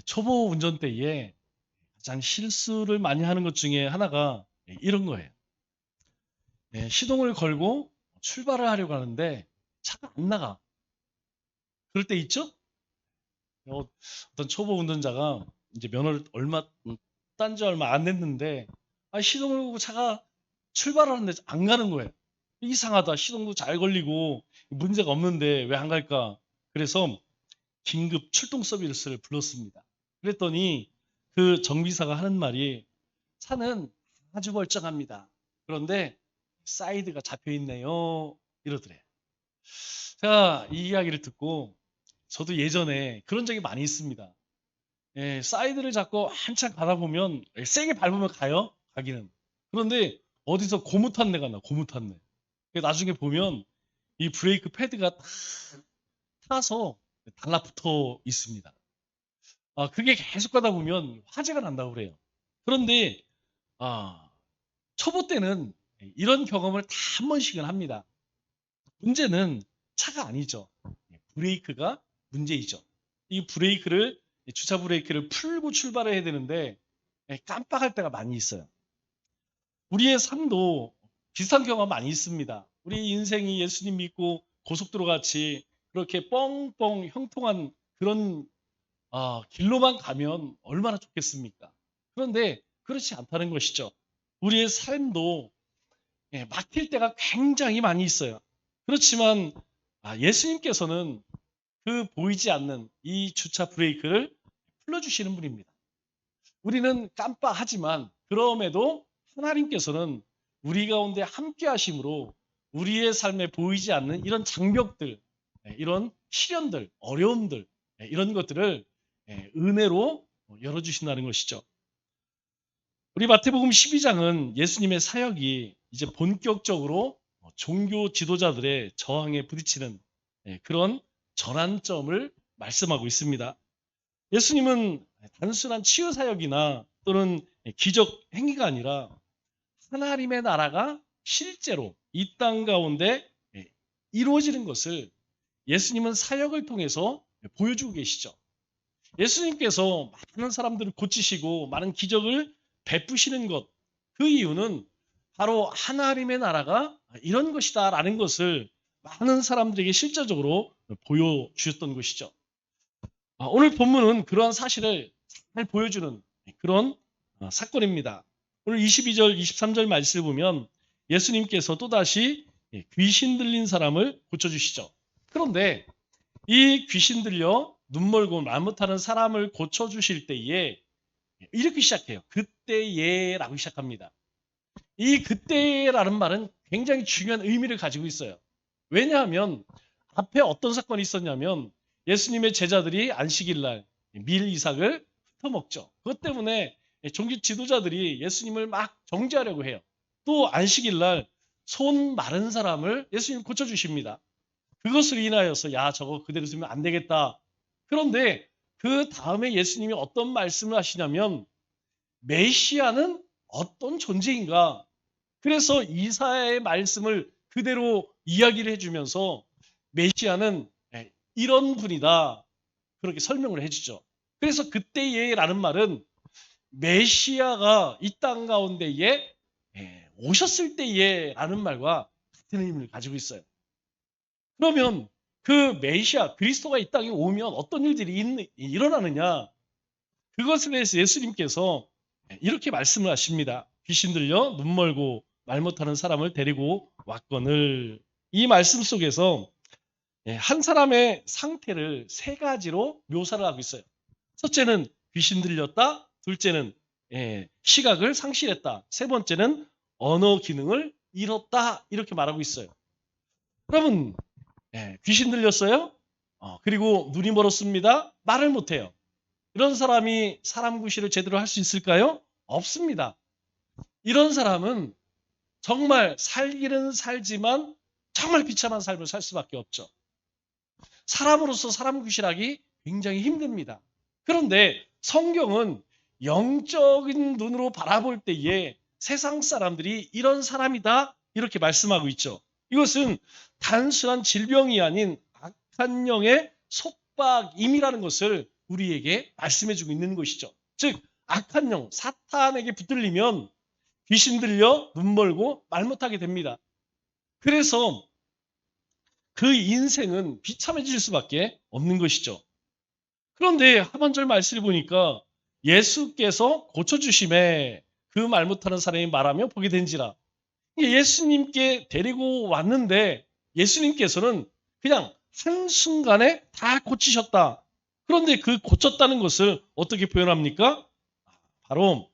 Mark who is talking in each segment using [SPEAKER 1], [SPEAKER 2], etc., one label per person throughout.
[SPEAKER 1] 초보 운전대에 가장 실수를 많이 하는 것 중에 하나가 이런 거예요. 시동을 걸고 출발을 하려고 하는데 차가 안 나가. 그럴 때 있죠? 어떤 초보 운전자가 이제 면허를 딴 지 얼마 안 됐는데 시동을 걸고 차가 출발하는데 안 가는 거예요. 이상하다. 시동도 잘 걸리고 문제가 없는데 왜 안 갈까? 그래서 긴급 출동 서비스를 불렀습니다. 그랬더니 그 정비사가 하는 말이 차는 아주 멀쩡합니다. 그런데 사이드가 잡혀 있네요. 이러더래요. 제가 이 이야기를 듣고 저도 예전에 그런 적이 많이 있습니다. 사이드를 잡고 한참 가다 보면 세게 밟으면 가요. 가기는. 그런데 어디서 고무탄내가 나. 고무탄내. 나중에 보면 이 브레이크 패드가 딱 타서 달라붙어 있습니다. 그게 계속 가다 보면 화재가 난다고 그래요. 그런데 초보 때는 이런 경험을 다 한 번씩은 합니다. 문제는 차가 아니죠. 브레이크가 문제이죠. 이 브레이크를 주차 브레이크를 풀고 출발을 해야 되는데 깜빡할 때가 많이 있어요. 우리의 삶도 비슷한 경우가 많이 있습니다. 우리 인생이 예수님 믿고 고속도로 같이 그렇게 뻥뻥 형통한 그런 길로만 가면 얼마나 좋겠습니까? 그런데 그렇지 않다는 것이죠. 우리의 삶도 막힐 때가 굉장히 많이 있어요. 그렇지만 예수님께서는 그 보이지 않는 이 주차 브레이크를 풀어주시는 분입니다. 우리는 깜빡하지만 그럼에도 하나님께서는 우리 가운데 함께 하심으로 우리의 삶에 보이지 않는 이런 장벽들, 이런 시련들, 어려움들, 이런 것들을 은혜로 열어주신다는 것이죠. 우리 마태복음 12장은 예수님의 사역이 이제 본격적으로 종교 지도자들의 저항에 부딪히는 그런 전환점을 말씀하고 있습니다. 예수님은 단순한 치유 사역이나 또는 기적 행위가 아니라 하나님의 나라가 실제로 이 땅 가운데 이루어지는 것을 예수님은 사역을 통해서 보여주고 계시죠. 예수님께서 많은 사람들을 고치시고 많은 기적을 베푸시는 것, 그 이유는 바로 하나님의 나라가 이런 것이다라는 것을 많은 사람들에게 실제적으로 보여주셨던 것이죠. 오늘 본문은 그러한 사실을 잘 보여주는 그런 사건입니다. 오늘 22절, 23절 말씀을 보면 예수님께서 또다시 귀신 들린 사람을 고쳐주시죠. 그런데 이 귀신 들려 눈 멀고 말 못하는 사람을 고쳐주실 때에 이렇게 시작해요. 그때에라고 시작합니다. 이 그때라는 말은 굉장히 중요한 의미를 가지고 있어요. 왜냐하면 앞에 어떤 사건이 있었냐면 예수님의 제자들이 안식일 날 밀 이삭을 흩어먹죠. 그것 때문에 종교 지도자들이 예수님을 막 정죄하려고 해요. 또 안식일 날 손 마른 사람을 예수님 고쳐주십니다. 그것을 인하여서 야 저거 그대로 두면 안 되겠다. 그런데 그 다음에 예수님이 어떤 말씀을 하시냐면 메시아는 어떤 존재인가. 그래서 이사야의 말씀을 그대로 이야기를 해주면서 메시아는 이런 분이다. 그렇게 설명을 해주죠. 그래서 그때에라는 말은 메시아가 이 땅 가운데에 오셨을 때에라는 말과 같은 의미를 가지고 있어요. 그러면 그 메시아 그리스도가 이 땅에 오면 어떤 일들이 일어나느냐? 그것에 대해서 예수님께서 이렇게 말씀을 하십니다. 귀신 들려 눈 멀고 말 못하는 사람을 데리고 왔거늘. 이 말씀 속에서 한 사람의 상태를 세 가지로 묘사를 하고 있어요. 첫째는 귀신 들렸다. 둘째는 시각을 상실했다. 세 번째는 언어 기능을 잃었다. 이렇게 말하고 있어요. 여러분 귀신 들렸어요? 그리고 눈이 멀었습니다. 말을 못해요. 이런 사람이 사람 구실을 제대로 할 수 있을까요? 없습니다. 이런 사람은 정말 살기는 살지만 정말 비참한 삶을 살 수밖에 없죠. 사람으로서 사람 구실하기 굉장히 힘듭니다. 그런데 성경은 영적인 눈으로 바라볼 때에 세상 사람들이 이런 사람이다 이렇게 말씀하고 있죠. 이것은 단순한 질병이 아닌 악한 영의 속박임이라는 것을 우리에게 말씀해주고 있는 것이죠. 즉 악한 영, 사탄에게 붙들리면 귀신 들려 눈 멀고 말 못하게 됩니다. 그래서 그 인생은 비참해질 수밖에 없는 것이죠. 그런데 하반절 말씀을 보니까 예수께서 고쳐주심에 그 말 못하는 사람이 말하며 보게 된지라. 예수님께 데리고 왔는데 예수님께서는 그냥 한순간에 다 고치셨다. 그런데 그 고쳤다는 것을 어떻게 표현합니까? 바로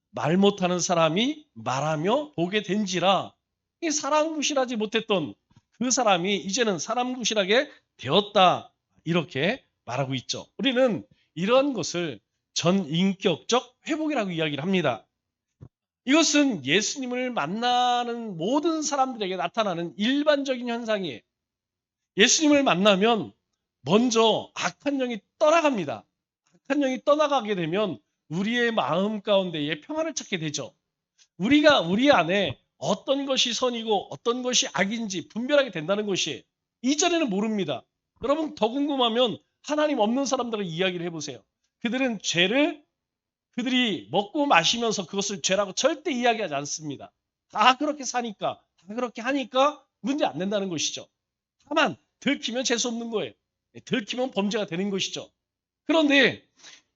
[SPEAKER 1] 말 못하는 사람이 말하며 보게 된지라. 이 사람 구실하지 못했던 그 사람이 이제는 사람 구실하게 되었다. 이렇게 말하고 있죠. 우리는 이런 것을 전인격적 회복이라고 이야기를 합니다. 이것은 예수님을 만나는 모든 사람들에게 나타나는 일반적인 현상이에요. 예수님을 만나면 먼저 악한 영이 떠나갑니다. 악한 영이 떠나가게 되면 우리의 마음 가운데에 평안을 찾게 되죠. 우리가 우리 안에 어떤 것이 선이고 어떤 것이 악인지 분별하게 된다는 것이 이전에는 모릅니다. 여러분 더 궁금하면 하나님 없는 사람들과 이야기를 해보세요. 그들은 죄를 그들이 먹고 마시면서 그것을 죄라고 절대 이야기하지 않습니다. 다 그렇게 사니까, 다 그렇게 하니까 문제 안 된다는 것이죠. 다만 들키면 재수 없는 거예요. 들키면 범죄가 되는 것이죠. 그런데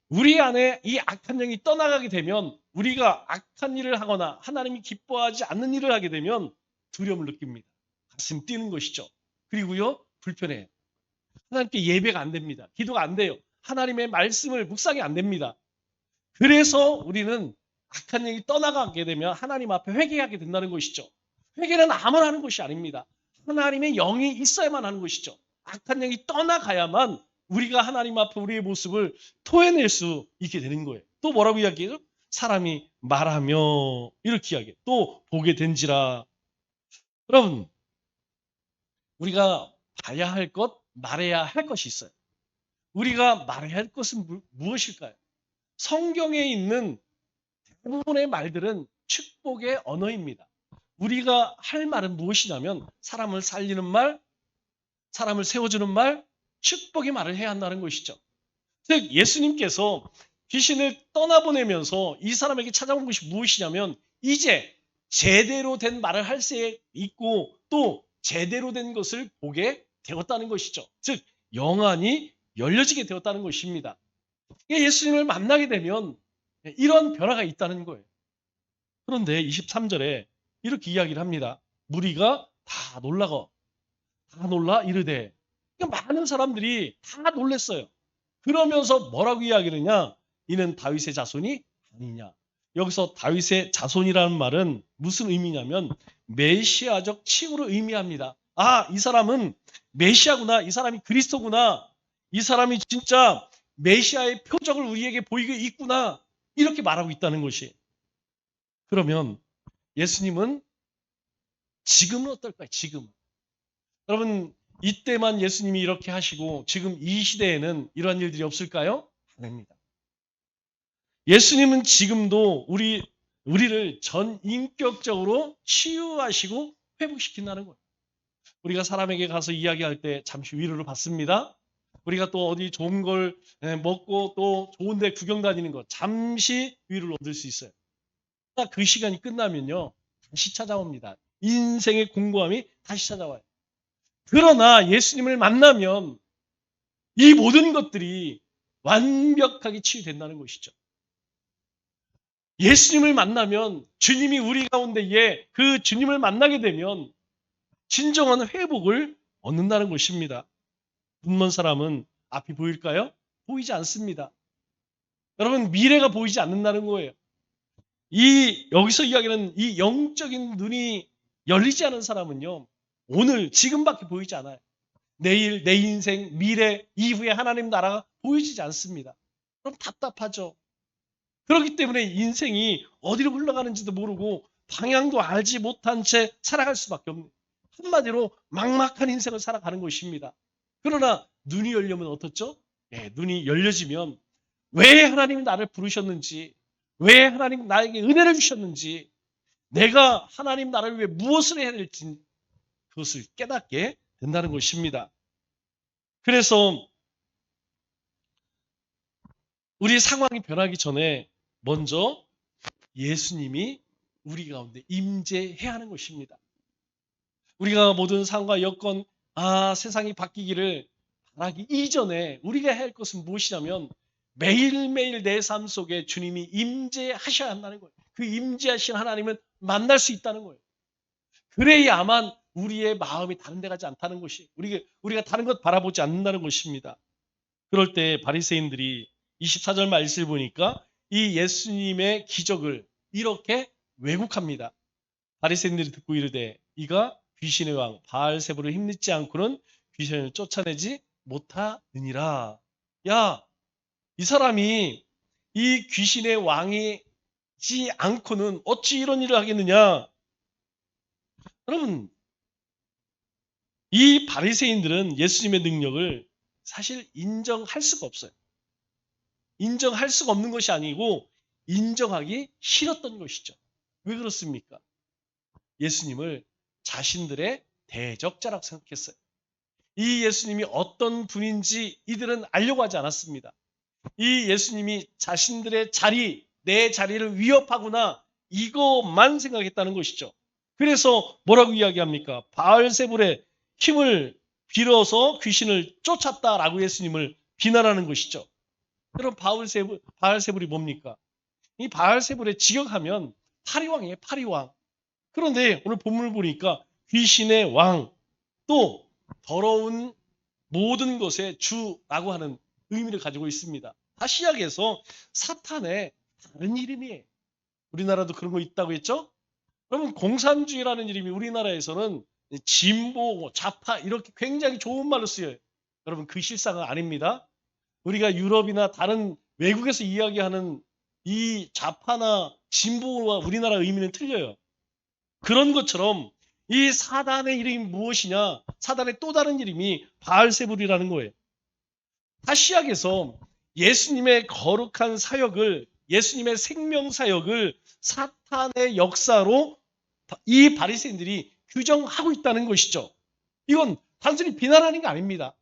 [SPEAKER 1] 우리 안에 이 악한 영이 떠나가게 되면 우리가 악한 일을 하거나 하나님이 기뻐하지 않는 일을 하게 되면 두려움을 느낍니다. 가슴 뛰는 것이죠. 그리고요, 불편해요. 하나님께 예배가 안 됩니다. 기도가 안 돼요. 하나님의 말씀을 묵상이 안 됩니다. 그래서 우리는 악한 영이 떠나가게 되면 하나님 앞에 회개하게 된다는 것이죠. 회개는 아무나 하는 것이 아닙니다. 하나님의 영이 있어야만 하는 것이죠. 악한 영이 떠나가야만 우리가 하나님 앞에 우리의 모습을 토해낼 수 있게 되는 거예요. 또 뭐라고 이야기해요? 사람이 말하며 이렇게 이야기해요. 또 보게 된지라. 여러분, 우리가 봐야 할 것, 말해야 할 것이 있어요. 우리가 말해야 할 것은 무엇일까요? 성경에 있는 대부분의 말들은 축복의 언어입니다. 우리가 할 말은 무엇이냐면 사람을 살리는 말, 사람을 세워주는 말, 축복의 말을 해야 한다는 것이죠. 즉 예수님께서 귀신을 떠나보내면서 이 사람에게 찾아온 것이 무엇이냐면 이제 제대로 된 말을 할 수 있고 또 제대로 된 것을 보게 되었다는 것이죠. 즉 영안이 열려지게 되었다는 것입니다. 예수님을 만나게 되면 이런 변화가 있다는 거예요. 그런데 23절에 이렇게 이야기를 합니다. 무리가 다 놀라 이르되. 그러니까 많은 사람들이 다 놀랐어요. 그러면서 뭐라고 이야기를 하냐? 이는 다윗의 자손이 아니냐. 여기서 다윗의 자손이라는 말은 무슨 의미냐면 메시아적 칭으로 의미합니다. 아, 이 사람은 메시아구나. 이 사람이 그리스도구나. 이 사람이 진짜 메시아의 표적을 우리에게 보이고 있구나. 이렇게 말하고 있다는 것이. 그러면 예수님은 지금은 어떨까요? 지금. 여러분 이때만 예수님이 이렇게 하시고 지금 이 시대에는 이러한 일들이 없을까요? 아닙니다. 예수님은 지금도 우리를 전인격적으로 치유하시고 회복시킨다는 거예요. 우리가 사람에게 가서 이야기할 때 잠시 위로를 받습니다. 우리가 또 어디 좋은 걸 먹고 또 좋은 데 구경 다니는 거 잠시 위로를 얻을 수 있어요. 그 시간이 끝나면요. 다시 찾아옵니다. 인생의 공고함이 다시 찾아와요. 그러나 예수님을 만나면 이 모든 것들이 완벽하게 치유된다는 것이죠. 예수님을 만나면 주님이 우리 가운데에 그 주님을 만나게 되면 진정한 회복을 얻는다는 것입니다. 눈먼 사람은 앞이 보일까요? 보이지 않습니다. 여러분 미래가 보이지 않는다는 거예요. 여기서 이야기하는 이 영적인 눈이 열리지 않은 사람은요. 오늘 지금밖에 보이지 않아요. 내일, 내 인생, 미래, 이후에 하나님 나라가 보이지 않습니다. 그럼 답답하죠. 그렇기 때문에 인생이 어디로 흘러가는지도 모르고 방향도 알지 못한 채 살아갈 수밖에 없는 한마디로 막막한 인생을 살아가는 것입니다. 그러나 눈이 열리면 어떻죠? 눈이 열려지면 왜 하나님이 나를 부르셨는지 왜 하나님 나에게 은혜를 주셨는지 내가 하나님 나라를 위해 무엇을 해야 될지 그것을 깨닫게 된다는 것입니다. 그래서 우리 상황이 변하기 전에 먼저 예수님이 우리 가운데 임재해야 하는 것입니다. 우리가 모든 상황과 여건, 세상이 바뀌기를 바라기 이전에 우리가 해야 할 것은 무엇이냐면 매일매일 내 삶 속에 주님이 임재하셔야 한다는 거예요. 그 임재하신 하나님을 만날 수 있다는 거예요. 그래야만 우리의 마음이 다른 데 가지 않다는 것이, 우리가 다른 것 바라보지 않는다는 것입니다. 그럴 때 바리새인들이 24절 말씀을 보니까 이 예수님의 기적을 이렇게 왜곡합니다. 바리새인들이 듣고 이르되 이가 귀신의 왕 바알세불을 힘입지 않고는 귀신을 쫓아내지 못하느니라. 야, 이 사람이 이 귀신의 왕이지 않고는 어찌 이런 일을 하겠느냐? 여러분, 이 바리새인들은 예수님의 능력을 사실 인정할 수가 없어요. 인정할 수가 없는 것이 아니고 인정하기 싫었던 것이죠. 왜 그렇습니까? 예수님을 자신들의 대적자라고 생각했어요. 이 예수님이 어떤 분인지 이들은 알려고 하지 않았습니다. 이 예수님이 자신들의 자리, 내 자리를 위협하구나, 이것만 생각했다는 것이죠. 그래서 뭐라고 이야기합니까? 바알세불의 힘을 빌어서 귀신을 쫓았다라고 예수님을 비난하는 것이죠. 그럼 바알세불이 뭡니까? 이 바알세불의 직역하면 파리왕이에요, 파리왕. 그런데 오늘 본문을 보니까 귀신의 왕, 또 더러운 모든 것의 주라고 하는 의미를 가지고 있습니다. 다시 이야기해서 사탄의 다른 이름이에요. 우리나라도 그런 거 있다고 했죠? 여러분, 공산주의라는 이름이 우리나라에서는 진보, 좌파 이렇게 굉장히 좋은 말로 쓰여요. 여러분, 그 실상은 아닙니다. 우리가 유럽이나 다른 외국에서 이야기하는 이 좌파나 진보와 우리나라 의미는 틀려요. 그런 것처럼 이 사단의 이름이 무엇이냐? 사단의 또 다른 이름이 바알세불이라는 거예요. 다시 이야기해서 예수님의 거룩한 사역을, 예수님의 생명 사역을 사탄의 역사로 이 바리새인들이 규정하고 있다는 것이죠. 이건 단순히 비난하는 게 아닙니다.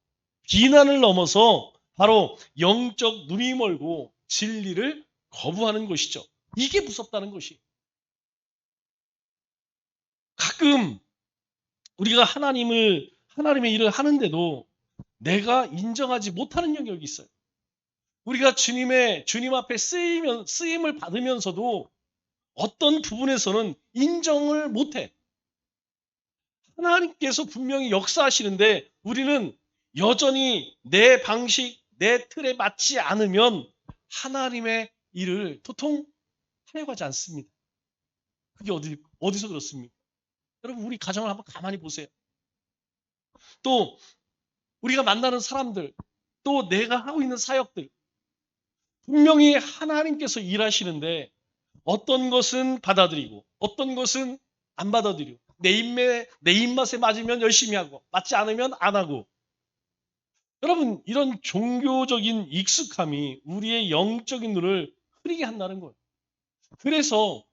[SPEAKER 1] 비난을 넘어서 바로 영적 눈이 멀고 진리를 거부하는 것이죠. 이게 무섭다는 것이. 가끔 우리가 하나님의 일을 하는데도 내가 인정하지 못하는 영역이 있어요. 우리가 주님 앞에 쓰임을 받으면서도 어떤 부분에서는 인정을 못해. 하나님께서 분명히 역사하시는데 우리는 여전히 내 방식, 내 틀에 맞지 않으면 하나님의 일을 도통 하려고 하지 않습니다. 그게 어디서 그렇습니까? 여러분, 우리 가정을 한번 가만히 보세요. 또 우리가 만나는 사람들, 또 내가 하고 있는 사역들, 분명히 하나님께서 일하시는데 어떤 것은 받아들이고 어떤 것은 안 받아들이고 내 입맛에 맞으면 열심히 하고 맞지 않으면 안 하고. 여러분, 이런 종교적인 익숙함이 우리의 영적인 눈을 흐리게 한다는 거예요. 그래서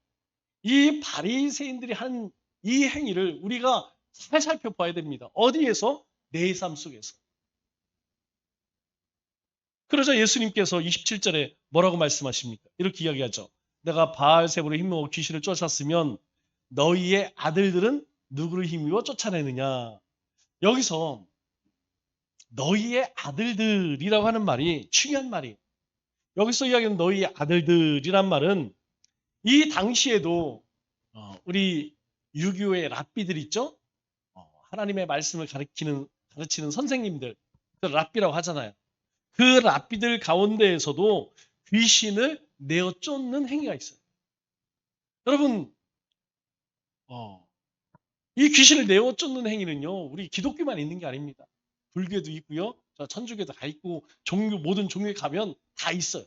[SPEAKER 1] 이 바리새인들이 한 이 행위를 우리가 잘 살펴봐야 됩니다. 어디에서? 내 삶 속에서. 그러자 예수님께서 27절에 뭐라고 말씀하십니까? 이렇게 이야기하죠. 내가 바알세불의 힘으로 귀신을 쫓았으면 너희의 아들들은 누구를 힘입어 쫓아내느냐. 여기서 너희의 아들들이라고 하는 말이 중요한 말이에요. 여기서 이야기하는 너희의 아들들이란 말은 이 당시에도 우리 유교의 랍비들 있죠? 하나님의 말씀을 가르치는 선생님들, 그 랍비라고 하잖아요. 그 랍비들 가운데에서도 귀신을 내어 쫓는 행위가 있어요. 여러분, 이 귀신을 내어 쫓는 행위는요, 우리 기독교만 있는 게 아닙니다. 불교에도 있고요, 천주교도 다 있고, 모든 종교에 가면 다 있어요.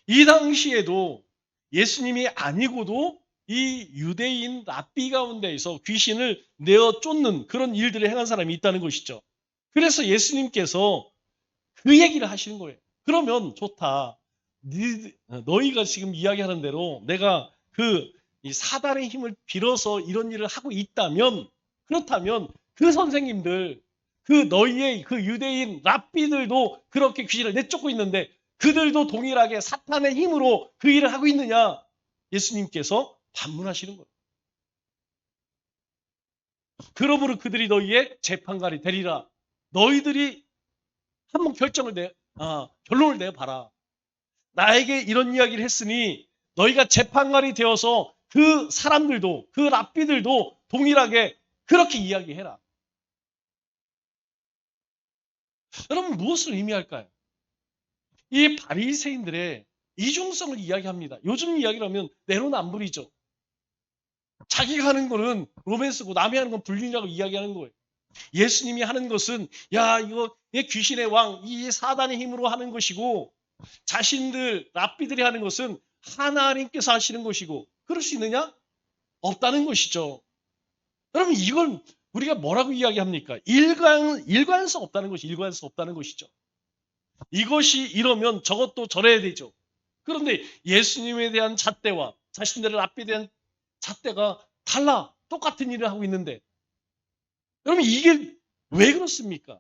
[SPEAKER 1] 이 당시에도 예수님이 아니고도 이 유대인 랍비 가운데에서 귀신을 내어 쫓는 그런 일들을 행한 사람이 있다는 것이죠. 그래서 예수님께서 그 얘기를 하시는 거예요. 그러면 좋다. 너희가 지금 이야기하는 대로 내가 이 사단의 힘을 빌어서 이런 일을 하고 있다면, 그렇다면 그 선생님들, 그 너희의 그 유대인 랍비들도 그렇게 귀신을 내쫓고 있는데 그들도 동일하게 사탄의 힘으로 그 일을 하고 있느냐? 예수님께서 반문하시는 거예요. 그러므로 그들이 너희의 재판관이 되리라. 너희들이 한번 결론을 내봐라. 나에게 이런 이야기를 했으니 너희가 재판관이 되어서 그 사람들도, 그 랍비들도 동일하게 그렇게 이야기해라. 여러분, 무엇을 의미할까요? 이 바리새인들의 이중성을 이야기합니다. 요즘 이야기라면 내로남불이죠. 자기가 하는 거는 로맨스고 남이 하는 건 불륜이라고 이야기하는 거예요. 예수님이 하는 것은 야 이거 귀신의 왕, 이 사단의 힘으로 하는 것이고 자신들 랍비들이 하는 것은 하나님께서 하시는 것이고 그럴 수 있느냐? 없다는 것이죠. 여러분 이걸 우리가 뭐라고 이야기합니까? 일관성 없다는 것이 일관성 없다는 것이죠. 이것이 이러면 저것도 저래야 되죠. 그런데 예수님에 대한 잣대와 자신들의 랍비에 대한 잣대가 달라. 똑같은 일을 하고 있는데 여러분 이게 왜 그렇습니까?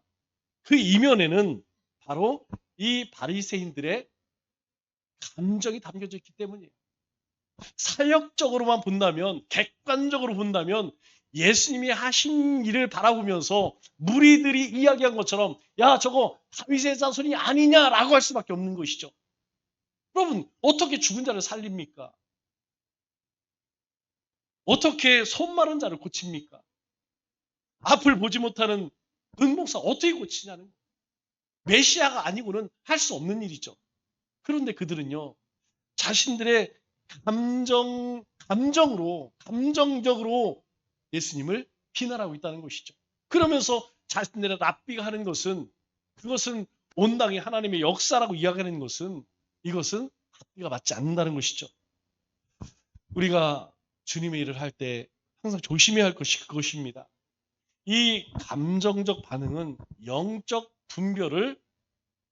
[SPEAKER 1] 그 이면에는 바로 이 바리새인들의 감정이 담겨져 있기 때문이에요. 사역적으로만 본다면, 객관적으로 본다면 예수님이 하신 일을 바라보면서 무리들이 이야기한 것처럼 야 저거 다윗의 자손이 아니냐라고 할 수밖에 없는 것이죠. 여러분 어떻게 죽은 자를 살립니까? 어떻게 손 마른 자를 고칩니까? 앞을 보지 못하는 은목사 어떻게 고치냐는 거예요. 메시아가 아니고는 할 수 없는 일이죠. 그런데 그들은요 자신들의 감정적으로 예수님을 비난하고 있다는 것이죠. 그러면서 자신들의 랍비가 하는 것은 그것은 온당히 하나님의 역사라고 이야기하는 것은 이것은 랍비가 맞지 않는다는 것이죠. 우리가 주님의 일을 할 때 항상 조심해야 할 것이 그것입니다. 이 감정적 반응은 영적 분별을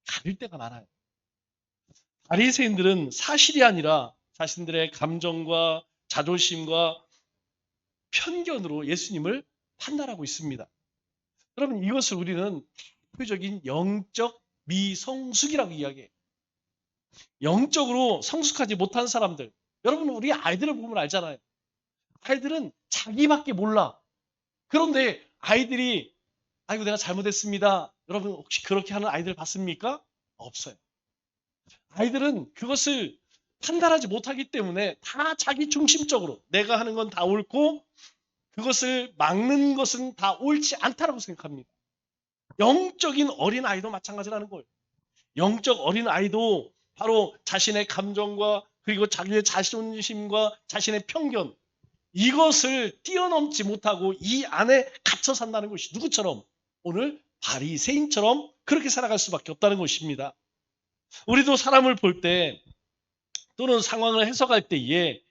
[SPEAKER 1] 가릴 때가 많아요. 바리새인들은 사실이 아니라 자신들의 감정과 자존심과 편견으로 예수님을 판단하고 있습니다. 여러분 이것을 우리는 대표적인 영적 미성숙이라고 이야기해요. 영적으로 성숙하지 못한 사람들. 여러분 우리 아이들을 보면 알잖아요. 아이들은 자기밖에 몰라. 그런데 아이들이 아이고 내가 잘못했습니다. 여러분 혹시 그렇게 하는 아이들 봤습니까? 없어요. 아이들은 그것을 판단하지 못하기 때문에 다 자기 중심적으로 내가 하는 건 다 옳고 그것을 막는 것은 다 옳지 않다라고 생각합니다. 영적인 어린아이도 마찬가지라는 거예요. 영적 어린아이도 바로 자신의 감정과 그리고 자기의 자존심과 자신의 편견 이것을 뛰어넘지 못하고 이 안에 갇혀 산다는 것이 누구처럼 오늘 바리새인처럼 그렇게 살아갈 수밖에 없다는 것입니다. 우리도 사람을 볼 때 또는 상황을 해석할 때에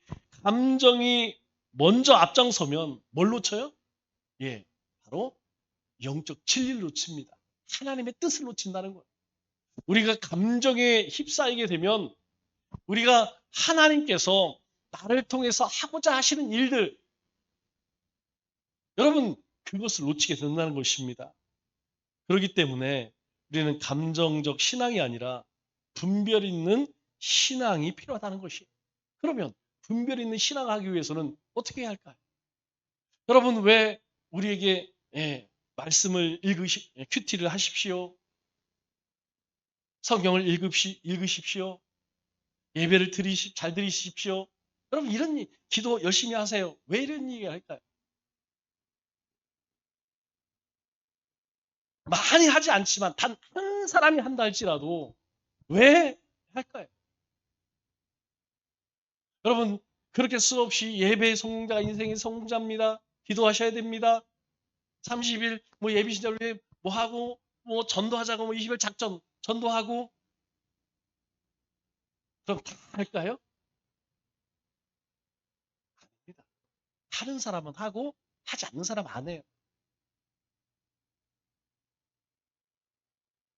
[SPEAKER 1] 감정이 먼저 앞장서면 뭘 놓쳐요? 예, 바로 영적 진리를 놓칩니다. 하나님의 뜻을 놓친다는 거예요. 우리가 감정에 휩싸이게 되면 우리가 하나님께서 나를 통해서 하고자 하시는 일들 여러분 그것을 놓치게 된다는 것입니다. 그렇기 때문에 우리는 감정적 신앙이 아니라 분별 있는 신앙이 필요하다는 것이에요. 그러면 분별 있는 신앙을 하기 위해서는 어떻게 해야 할까요? 여러분 왜 우리에게 말씀을 큐티를 하십시오. 성경을 읽으십시오. 예배를 잘 들으십시오. 여러분 이런 기도 열심히 하세요. 왜 이런 얘기를 할까요? 많이 하지 않지만 단 한 사람이 한다 할지라도 왜 할까요? 여러분 그렇게 수없이 예배의 성자가 인생의 성자입니다. 기도하셔야 됩니다. 30일 뭐 예비 신자를 뭐 하고 뭐 전도하자고 뭐 20일 작전 전도하고 그럼 다 할까요? 아닙니다. 하는 사람은 하고 하지 않는 사람은 안 해요.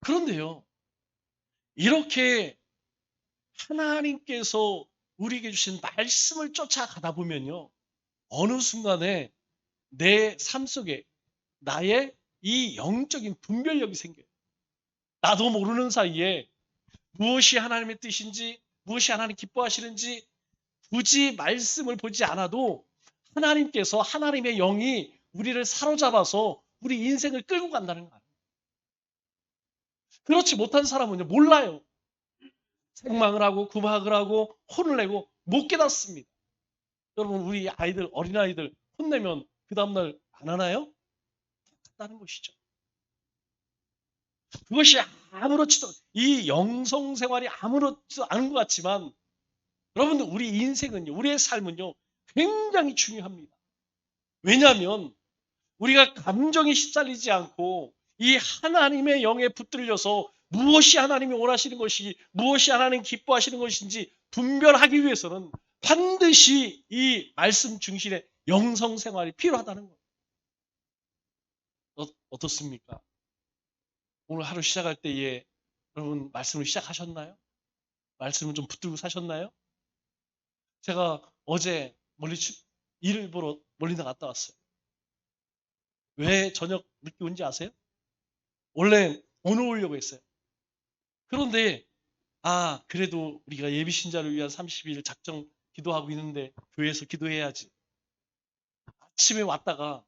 [SPEAKER 1] 그런데요. 이렇게 하나님께서 우리에게 주신 말씀을 쫓아가다 보면요. 어느 순간에 내 삶 속에 나의 이 영적인 분별력이 생겨요. 나도 모르는 사이에 무엇이 하나님의 뜻인지, 무엇이 하나님 기뻐하시는지 굳이 말씀을 보지 않아도 하나님께서 하나님의 영이 우리를 사로잡아서 우리 인생을 끌고 간다는 거예요. 그렇지 못한 사람은요, 몰라요. 책망을 하고 구박을 하고 혼을 내고 못 깨닫습니다. 여러분, 우리 아이들, 어린아이들 혼내면 그 다음날 안 하나요? 똑같다는 것이죠. 그것이 아무렇지도, 이 영성생활이 아무렇지도 않은 것 같지만 여러분들, 우리 인생은요, 우리의 삶은요, 굉장히 중요합니다. 왜냐하면 우리가 감정에 휩쓸리지 않고 이 하나님의 영에 붙들려서 무엇이 하나님이 원하시는 것이, 무엇이 하나님 기뻐하시는 것인지 분별하기 위해서는 반드시 이 말씀 중심의 영성생활이 필요하다는 거예요. 어떻습니까? 오늘 하루 시작할 때에 여러분 말씀을 시작하셨나요? 말씀을 좀 붙들고 사셨나요? 제가 어제 일을 보러 멀리 나갔다 왔어요. 왜 저녁 늦게 온지 아세요? 원래 오늘 오려고 했어요. 그런데 그래도 우리가 예비 신자를 위한 30일 작정 기도하고 있는데 교회에서 기도해야지. 아침에 왔다가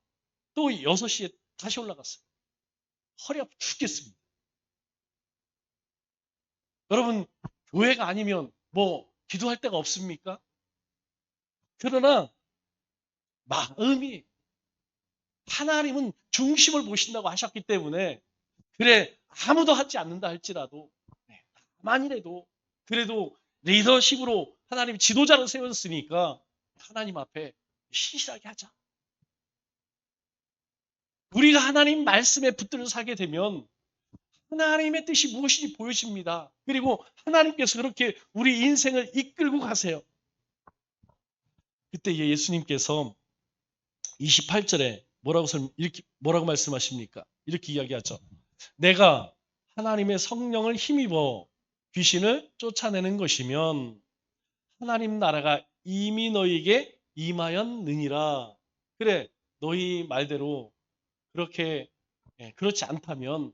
[SPEAKER 1] 또 6시에 다시 올라갔어요. 허리 아파 죽겠습니다. 여러분, 교회가 아니면 뭐 기도할 데가 없습니까? 그러나 마음이, 하나님은 중심을 보신다고 하셨기 때문에, 그래 아무도 하지 않는다 할지라도, 만이라도 그래도 리더십으로 하나님 지도자를 세웠으니까 하나님 앞에 신실하게 하자. 우리가 하나님 말씀에 붙들어 살게 되면 하나님의 뜻이 무엇인지 보여집니다. 그리고 하나님께서 그렇게 우리 인생을 이끌고 가세요. 그때 예수님께서 28절에 뭐라고 말씀하십니까? 이렇게 이야기하죠. 내가 하나님의 성령을 힘입어 귀신을 쫓아내는 것이면 하나님 나라가 이미 너희에게 임하였느니라. 그래, 너희 말대로 그렇게 그렇지 않다면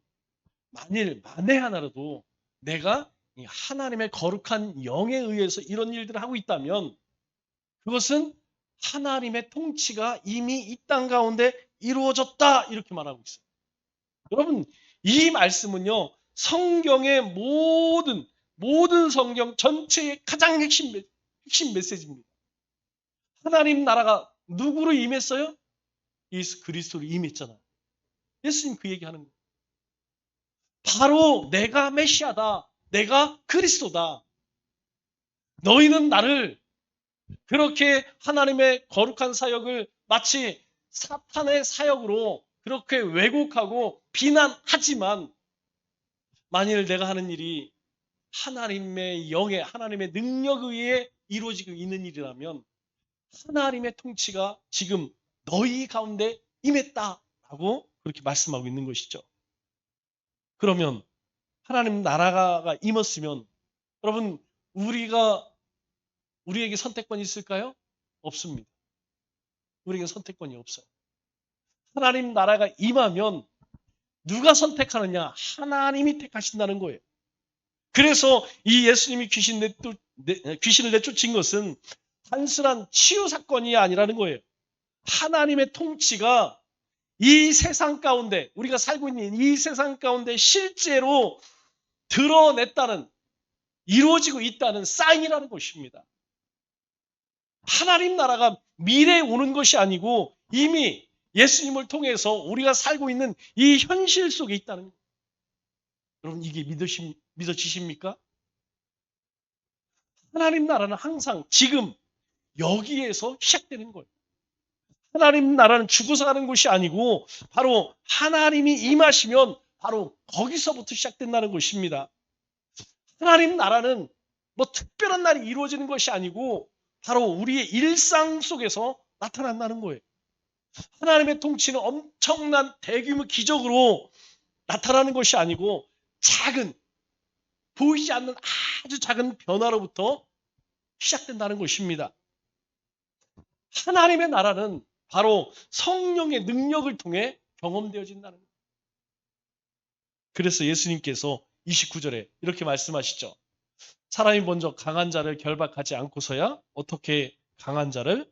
[SPEAKER 1] 만에 하나라도 내가 하나님의 거룩한 영에 의해서 이런 일들을 하고 있다면 그것은 하나님의 통치가 이미 이 땅 가운데 이루어졌다, 이렇게 말하고 있어요. 여러분, 이 말씀은요, 성경의 모든 성경 전체의 가장 핵심 메시지입니다. 하나님 나라가 누구로 임했어요? 예수 그리스도로 임했잖아요. 예수님 그 얘기하는 거예요. 바로 내가 메시아다. 내가 그리스도다. 너희는 나를 그렇게 하나님의 거룩한 사역을 마치 사탄의 사역으로 그렇게 왜곡하고 비난하지만, 만일 내가 하는 일이 하나님의 영에, 하나님의 능력에 의해 이루어지고 있는 일이라면 하나님의 통치가 지금 너희 가운데 임했다라고 그렇게 말씀하고 있는 것이죠. 그러면 하나님 나라가 임했으면 여러분, 우리에게 선택권이 있을까요? 없습니다. 우리에게 선택권이 없어요. 하나님 나라가 임하면 누가 선택하느냐? 하나님이 택하신다는 거예요. 그래서 이 예수님이 귀신을 내쫓은 것은 단순한 치유 사건이 아니라는 거예요. 하나님의 통치가 이 세상 가운데, 우리가 살고 있는 이 세상 가운데 실제로 드러냈다는, 이루어지고 있다는 사인이라는 것입니다. 하나님 나라가 미래에 오는 것이 아니고 이미 예수님을 통해서 우리가 살고 있는 이 현실 속에 있다는 거예요. 여러분, 이게 믿어지십니까? 하나님 나라는 항상 지금 여기에서 시작되는 거예요. 하나님 나라는 죽어서 가는 것이 아니고 바로 하나님이 임하시면 바로 거기서부터 시작된다는 것입니다. 하나님 나라는 뭐 특별한 날이 이루어지는 것이 아니고 바로 우리의 일상 속에서 나타난다는 거예요. 하나님의 통치는 엄청난 대규모 기적으로 나타나는 것이 아니고 작은, 보이지 않는 아주 작은 변화로부터 시작된다는 것입니다. 하나님의 나라는 바로 성령의 능력을 통해 경험되어진다는 거예요. 그래서 예수님께서 29절에 이렇게 말씀하시죠. 사람이 먼저 강한 자를 결박하지 않고서야 어떻게 강한 자의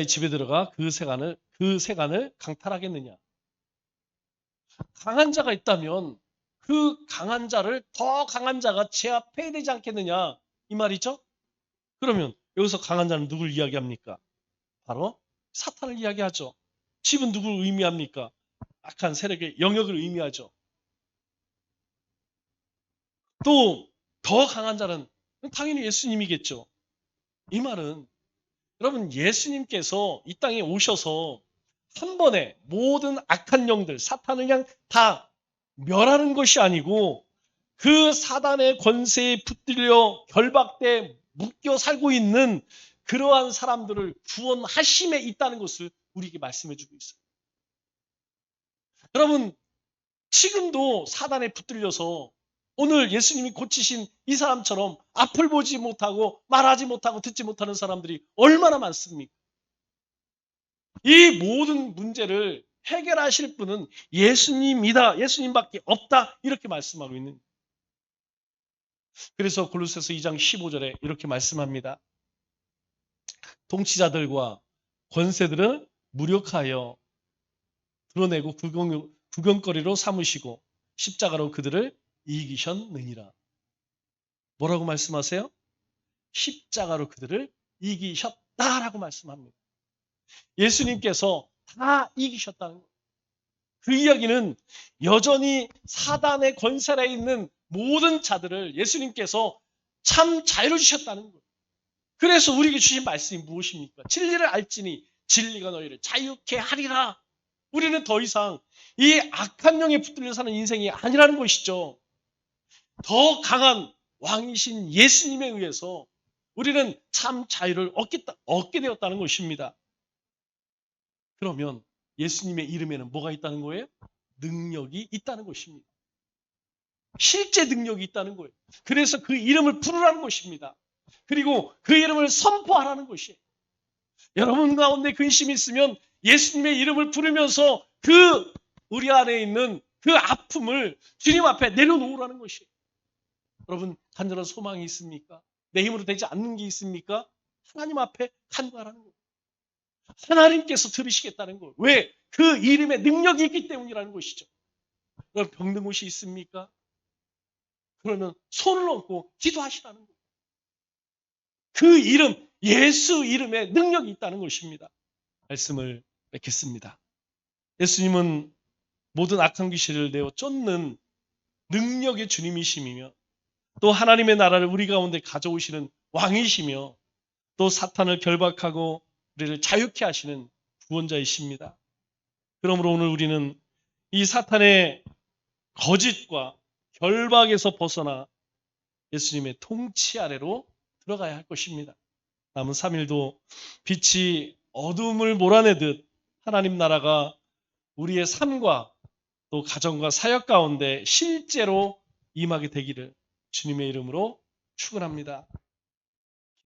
[SPEAKER 1] 집에 들어가 그 세간을 강탈하겠느냐. 강한 자가 있다면 그 강한 자를 더 강한 자가 제압해야 되지 않겠느냐 이 말이죠. 그러면 여기서 강한 자는 누굴 이야기합니까? 바로 사탄을 이야기하죠. 집은 누구를 의미합니까? 악한 세력의 영역을 의미하죠. 또 더 강한 자는 당연히 예수님이겠죠. 이 말은 여러분 예수님께서 이 땅에 오셔서 한 번에 모든 악한 영들, 사탄을 그냥 다 멸하는 것이 아니고 그 사단의 권세에 붙들려 결박돼 묶여 살고 있는 그러한 사람들을 구원하심에 있다는 것을 우리에게 말씀해 주고 있어요. 여러분 지금도 사단에 붙들려서 오늘 예수님이 고치신 이 사람처럼 앞을 보지 못하고 말하지 못하고 듣지 못하는 사람들이 얼마나 많습니까? 이 모든 문제를 해결하실 분은 예수님이다. 예수님밖에 없다. 이렇게 말씀하고 있는 거예요. 그래서 골로새서 2장 15절에 이렇게 말씀합니다. 통치자들과 권세들은 무력하여 드러내고 구경거리로 삼으시고 십자가로 그들을 이기셨느니라. 뭐라고 말씀하세요? 십자가로 그들을 이기셨다라고 말씀합니다. 예수님께서 다 이기셨다는 거예요. 그 이야기는 여전히 사단의 권세 아래에 있는 모든 자들을 예수님께서 참 자유를 주셨다는 거예요. 그래서 우리에게 주신 말씀이 무엇입니까? 진리를 알지니 진리가 너희를 자유케 하리라. 우리는 더 이상 이 악한 영에 붙들려 사는 인생이 아니라는 것이죠. 더 강한 왕이신 예수님에 의해서 우리는 참 자유를 얻게 되었다는 것입니다. 그러면 예수님의 이름에는 뭐가 있다는 거예요? 능력이 있다는 것입니다. 실제 능력이 있다는 거예요. 그래서 그 이름을 부르라는 것입니다. 그리고 그 이름을 선포하라는 것이에요. 여러분 가운데 근심이 있으면 예수님의 이름을 부르면서 그 우리 안에 있는 그 아픔을 주님 앞에 내려놓으라는 것이에요. 여러분 간절한 소망이 있습니까? 내 힘으로 되지 않는 게 있습니까? 하나님 앞에 간구하라는 거예요. 하나님께서 들으시겠다는 거예요. 왜? 그 이름에 능력이 있기 때문이라는 것이죠. 여러분 병든 곳이 있습니까? 그러면 손을 얹고 기도하시라는 거예요. 그 이름, 예수 이름에 능력이 있다는 것입니다. 말씀을 맺겠습니다. 예수님은 모든 악한 귀신을 내어 쫓는 능력의 주님이시며 또 하나님의 나라를 우리 가운데 가져오시는 왕이시며 또 사탄을 결박하고 우리를 자유케 하시는 구원자이십니다. 그러므로 오늘 우리는 이 사탄의 거짓과 결박에서 벗어나 예수님의 통치 아래로 들어가야 할 것입니다. 남은 3일도 빛이 어둠을 몰아내듯 하나님 나라가 우리의 삶과 또 가정과 사역 가운데 실제로 임하게 되기를 주님의 이름으로 축원합니다.